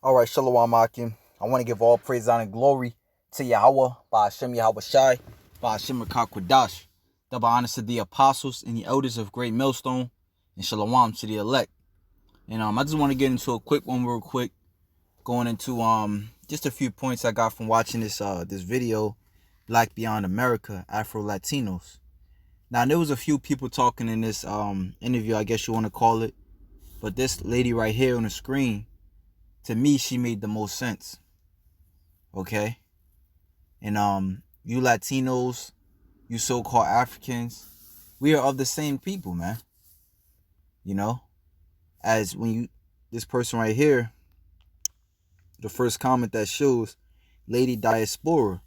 All right, Shalom Akim. I want to give all praise, honor, and glory to Yahweh, by Hashem Yahweh Shai, by Hashem Rakakwadash. Double honors to the apostles and the elders of Great Millstone, and Shalom to the elect. And I just want to get into a quick one real quick, going into just a few points I got from watching this video, Black Beyond America, Afro Latinos. Now, there was a few people talking in this interview, I guess you want to call it, but this lady right here on the screen, to me, she made the most sense. Okay? And you Latinos, you so-called Africans, we are of the same people, man. You know? As when you, this person right here, the first comment that shows, Lady Diaspora,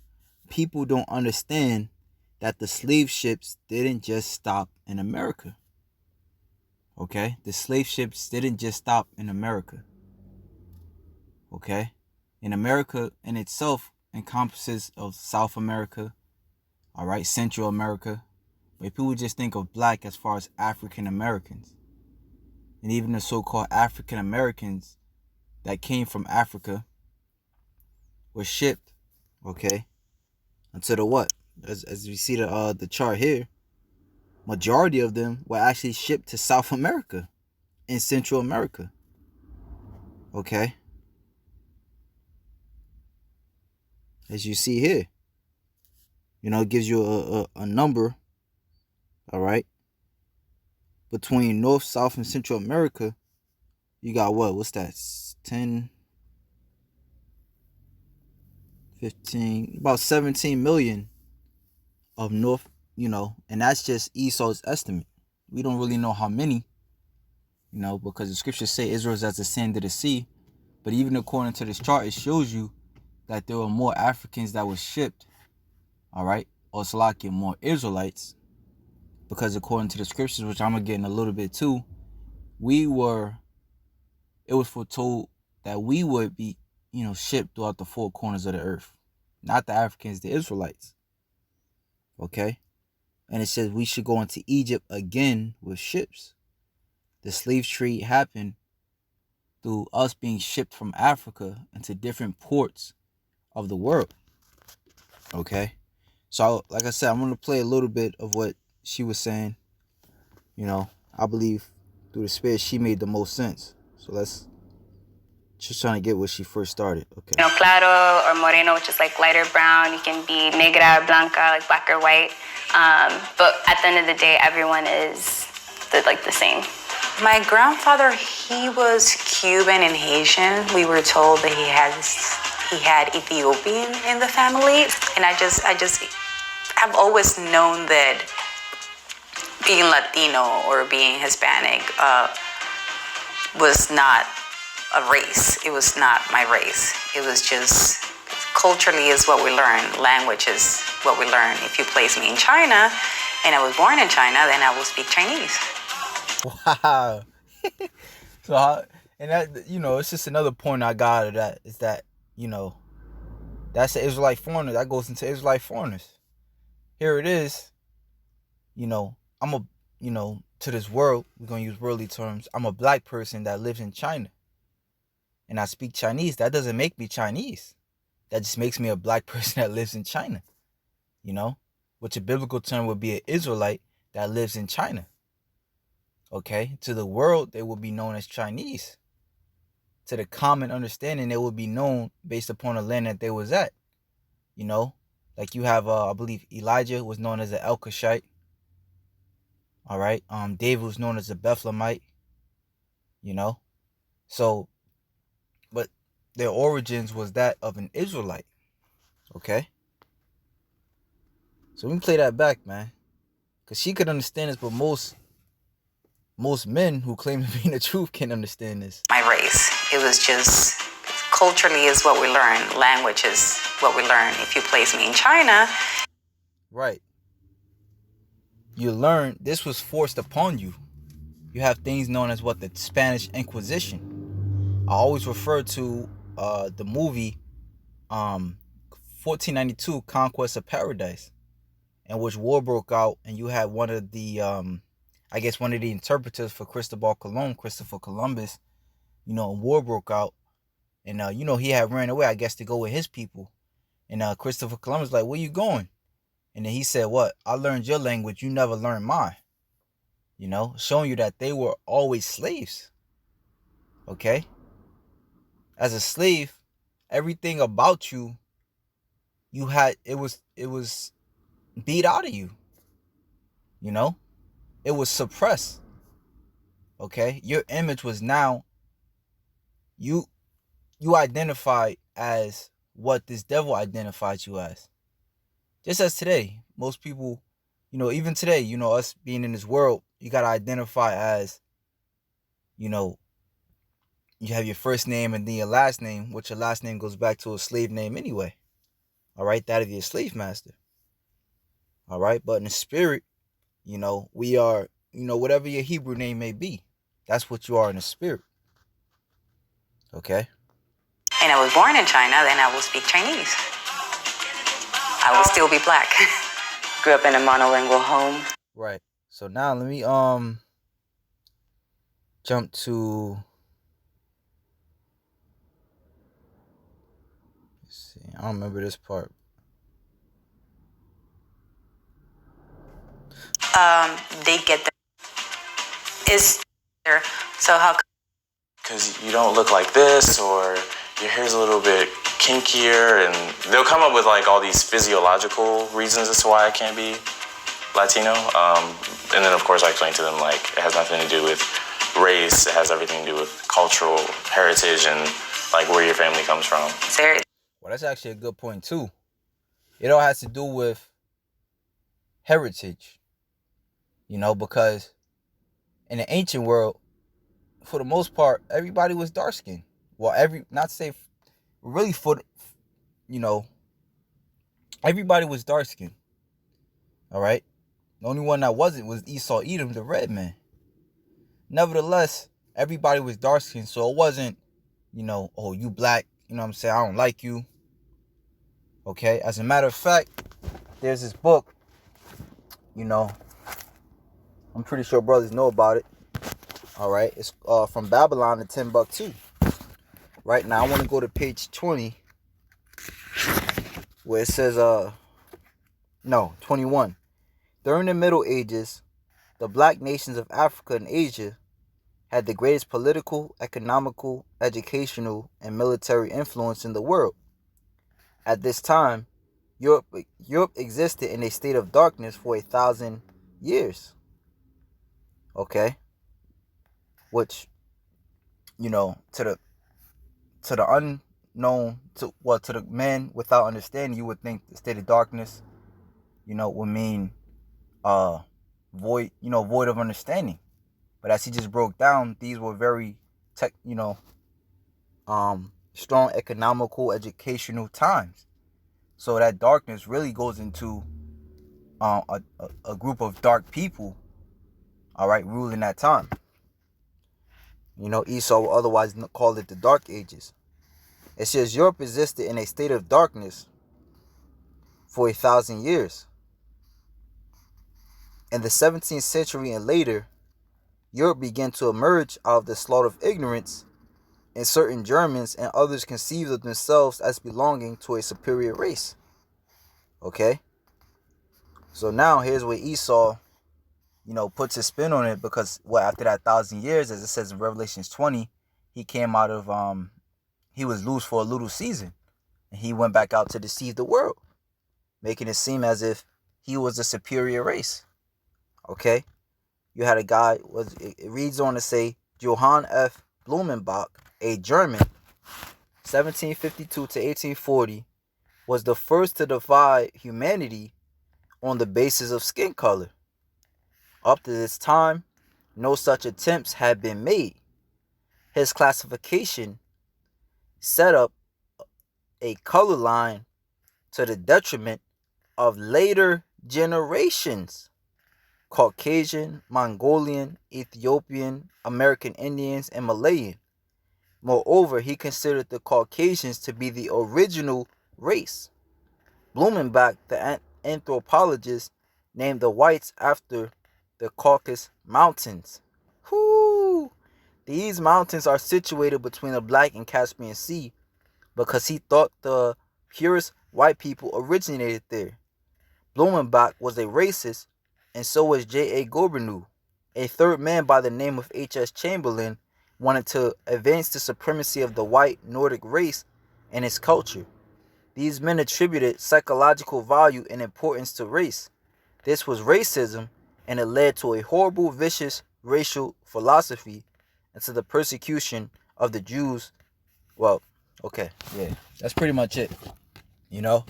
people don't understand that the slave ships didn't just stop in America. Okay? The slave ships didn't just stop in America. Okay? And America in itself encompasses of South America, all right, Central America, but people just think of black as far as African Americans. And even the so-called African Americans that came from Africa were shipped, okay, until the what? As you see the chart here, majority of them were actually shipped to South America and Central America. Okay? As you see here, you know, it gives you a number, all right? Between North, South, and Central America, you got what? What's that? 10, 15, about 17 million of North, you know, and that's just Esau's estimate. We don't really know how many, you know, because the scriptures say Israel's as the sand of the sea. But even according to this chart, it shows you that there were more Africans that were shipped, all right, or Salakia, more Israelites, because according to the scriptures, which I'm going to get in a little bit too, it was foretold that we would be, you know, shipped throughout the four corners of the earth. Not the Africans, the Israelites. Okay? And it says we should go into Egypt again with ships. The slave trade happened through us being shipped from Africa into different ports of the world. Okay? So, like I said, I'm going to play a little bit of what she was saying. You know, I believe through the spirit she made the most sense. So let's just trying to get where she first started. Okay. You know, claro or moreno, which is like lighter brown. You can be negra or blanca, like black or white. But at the end of the day, everyone is the same. My grandfather, he was Cuban and Haitian. We were told that he had Ethiopian in the family, and I just have always known that being Latino or being Hispanic was not a race. It was not my race. It was just culturally is what we learn. Language is what we learn. If you place me in China, and I was born in China, then I will speak Chinese. Wow. So, and that, you know, it's just another point I got out of that is that, you know, that's the Israelite foreigner. That goes into Israelite foreigners. Here it is. You know, to this world, we're going to use worldly terms. I'm a black person that lives in China. And I speak Chinese. That doesn't make me Chinese. That just makes me a black person that lives in China. You know, which a biblical term would be an Israelite that lives in China. Okay, to the world, they will be known as Chinese. To the common understanding, they will be known based upon the land that they was at. You know, like you have, I believe Elijah was known as an Elkoshite. All right, David was known as a Bethlehemite. You know, so, but their origins was that of an Israelite. Okay, so we can play that back, man, because she could understand this, but most men who claim to be in the truth can't understand this. My race. It was just culturally is what we learn. Language is what we learn. If you place me in China. Right. You learn this was forced upon you. You have things known as what? The Spanish Inquisition. I always refer to the movie 1492 Conquest of Paradise, in which war broke out, and you had one of the interpreters for Christopher Columbus, you know, war broke out, And he had ran away, I guess, to go with his people. And Christopher Columbus like, where you going? And then he said, what? I learned your language, you never learned mine. Showing you that they were always slaves. Okay? As a slave, everything about you, it was beat out of you. It was suppressed. Okay? Your image was now, you identified as what this devil identified you as. Just as today, most people, even today, us being in this world, you got to identify as, you have your first name and then your last name, which your last name goes back to a slave name anyway. All right, that of your slave master. All right, but in the spirit, we are, whatever your Hebrew name may be, that's what you are in the spirit. Okay? And I was born in China, then I will speak Chinese. I will still be black. Grew up in a monolingual home. Right. So now let me jump to, let's see, I don't remember this part. They get the is there. So how? Because you don't look like this, or your hair's a little bit kinkier, and they'll come up with like all these physiological reasons as to why I can't be Latino. And then of course I explain to them like it has nothing to do with race, it has everything to do with cultural heritage and like where your family comes from. Well, that's actually a good point too. It all has to do with heritage, because in the ancient world, for the most part, everybody was dark skinned. Well, not to say really everybody was dark skinned. All right. The only one that wasn't was Esau Edom, the red man. Nevertheless, everybody was dark skinned, so it wasn't, oh, you black, what I'm saying, I don't like you. Okay. As a matter of fact, there's this book, I'm pretty sure brothers know about it. All right. It's from Babylon to Timbuktu. Right now, I want to go to page 20, where it says, 21. During the Middle Ages, the black nations of Africa and Asia had the greatest political, economical, educational, and military influence in the world. At this time, Europe existed in a state of darkness for 1,000 years. Okay? Which, to the unknown, to the man without understanding, you would think the state of darkness, would mean void of understanding. But as he just broke down, these were very strong economical, educational times. So that darkness really goes into a group of dark people, all right, ruling that time. Esau will otherwise call it the Dark Ages. It says Europe existed in a state of darkness for 1,000 years. In the 17th century and later, Europe began to emerge out of the slaughter of ignorance, and certain Germans and others conceived of themselves as belonging to a superior race. Okay? So now here's where Esau, puts his spin on it, because after that 1,000 years, as it says in Revelations 20, he came out of he was loose for a little season, and he went back out to deceive the world, making it seem as if he was a superior race. Okay? You had a guy, it reads on to say, Johann F. Blumenbach, a German, 1752 to 1840, was the first to divide humanity on the basis of skin color. Up to this time, no such attempts had been made. His classification set up a color line to the detriment of later generations. Caucasian, Mongolian, Ethiopian, American Indians, and Malayan. Moreover, he considered the Caucasians to be the original race. Blumenbach, the anthropologist, named the whites after the Caucasus Mountains. Whoo! These mountains are situated between the Black and Caspian Sea because he thought the purest white people originated there. Blumenbach was a racist, and so was J.A. Gobernow. A third man by the name of H.S. Chamberlain wanted to advance the supremacy of the white Nordic race and its culture. These men attributed psychological value and importance to race. This was racism, and it led to a horrible, vicious racial philosophy and to the persecution of the Jews. Well, okay, yeah, that's pretty much it. You know,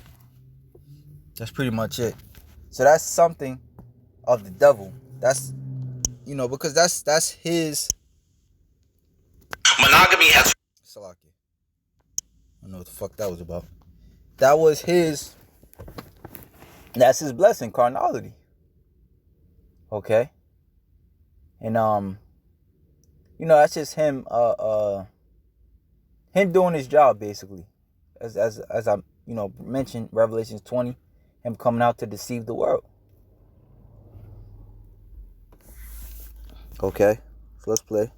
that's pretty much it. So that's something of the devil. That's, because that's his monogamy has. Salaki. I don't know what the fuck that was about. That was his. That's his blessing, carnality. Okay, and that's just him. Him doing his job basically, as I mentioned, Revelations 20, him coming out to deceive the world. Okay, so let's play.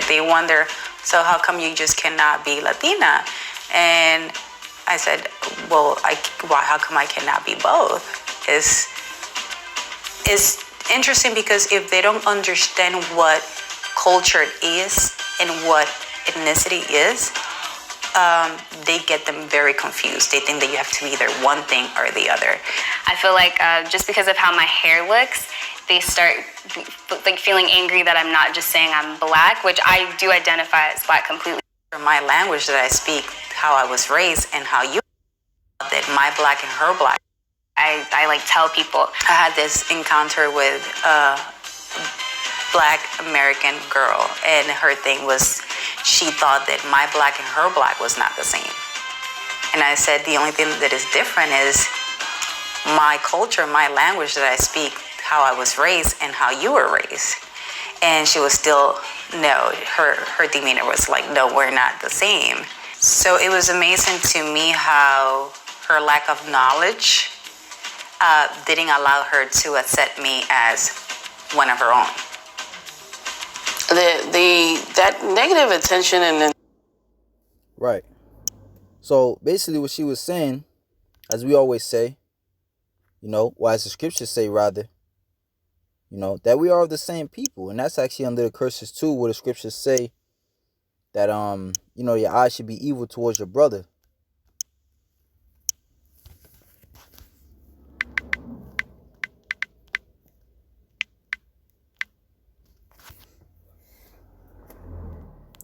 They wonder, so how come you just cannot be Latina? And I said, well, how come I cannot be both? It's interesting because if they don't understand what culture is and what ethnicity is, they get them very confused. They think that you have to be either one thing or the other. I feel like just because of how my hair looks, they start like feeling angry that I'm not just saying I'm Black, which I do identify as Black completely. My language that I speak, how I was raised, and how you that my Black and her Black. I like tell people. I had this encounter with a Black American girl, and her thing was she thought that my Black and her Black was not the same. And I said the only thing that is different is my culture, my language that I speak, how I was raised, and how you were raised. And she was still, no, her demeanor was like, no, we're not the same. So it was amazing to me how her lack of knowledge didn't allow her to accept me as one of her own. That negative attention and then Right. So basically what she was saying, as we always say, as the scriptures say rather, that we are of the same people. And that's actually under the curses too, where the scriptures say that your eyes should be evil towards your brother.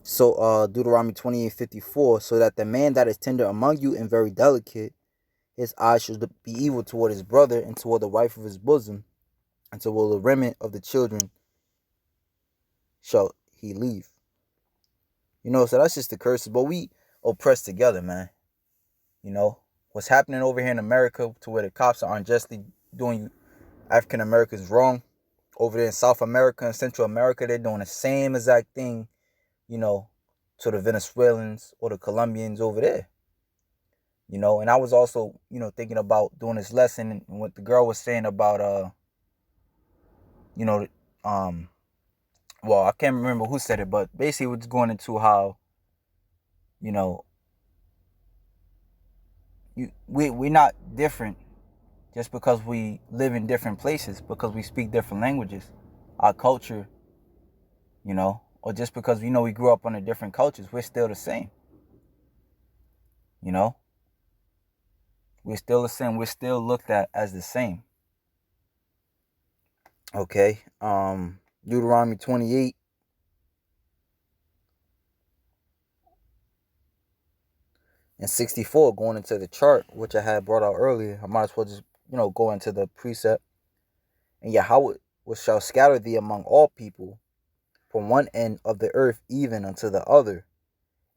So Deuteronomy 28:54, so that the man that is tender among you and very delicate, his eyes should be evil toward his brother and toward the wife of his bosom, and toward the remnant of the children shall he leave. So that's just the curses. But we oppressed together, man. What's happening over here in America to where the cops are unjustly doing African Americans wrong. Over there in South America and Central America, they're doing the same exact thing, to the Venezuelans or the Colombians over there. And I was also, thinking about doing this lesson and what the girl was saying about, well, I can't remember who said it, but basically it was going into how, we're not different just because we live in different places, because we speak different languages, our culture, or just because, we grew up under different cultures, we're still the same. We're still the same. We're still looked at as the same. Okay. Deuteronomy 28. And 64, going into the chart, which I had brought out earlier. I might as well just, go into the precept. And Yahweh shall scatter thee among all people, from one end of the earth even unto the other.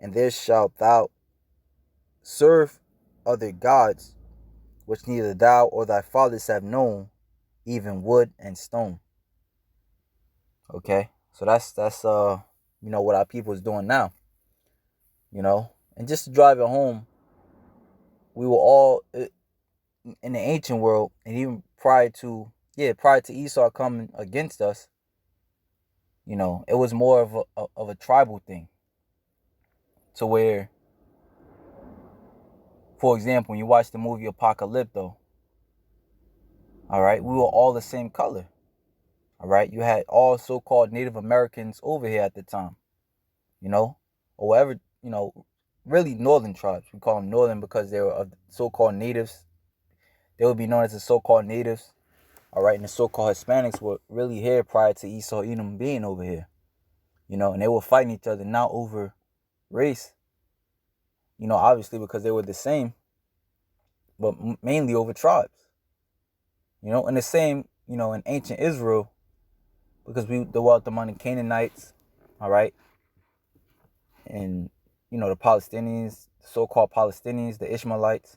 And there shalt thou serve other gods, which neither thou or thy fathers have known, even wood and stone. Okay, so that's what our people is doing now. And just to drive it home, we were all in the ancient world, and even prior to Esau coming against us, You know, it was more of a tribal thing, to where, for example, when you watch the movie Apocalypto, all right, we were all the same color. All right, you had all so-called Native Americans over here at the time, you know, or whatever, you know, really northern tribes. We call them northern because they were so-called natives. They would be known as the so-called natives. All right, and the so-called Hispanics were really here prior to Esau Edom being over here, you know, and they were fighting each other not over race, you know, obviously because they were the same, but mainly over tribes, you know, and the same, you know, in ancient Israel, because we dwelt among the Canaanites, all right, and, you know, the Palestinians, the so-called Palestinians, the Ishmaelites,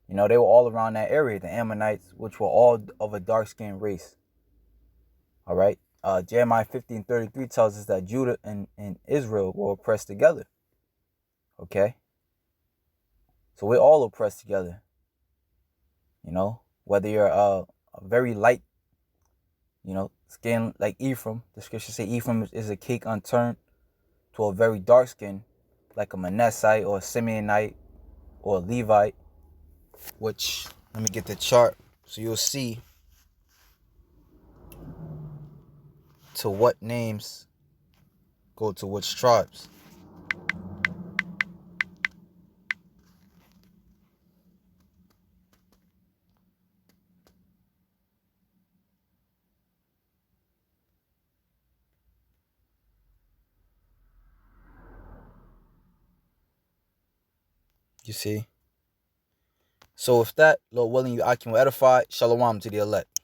you know, they were all around that area, the Ammonites, which were all of a dark-skinned race, all right. Jeremiah 15:33 tells us that Judah and Israel were oppressed together, okay? So we're all oppressed together, you know, whether you're a very light, you know, skin like Ephraim. The scriptures say Ephraim is a cake unturned, to a very dark skin, like a Manassite or a Simeonite or a Levite, which, let me get the chart so you'll see to what names go to which tribes. You see? So with that, Lord willing, you Akim will edify. Shalom to the elect.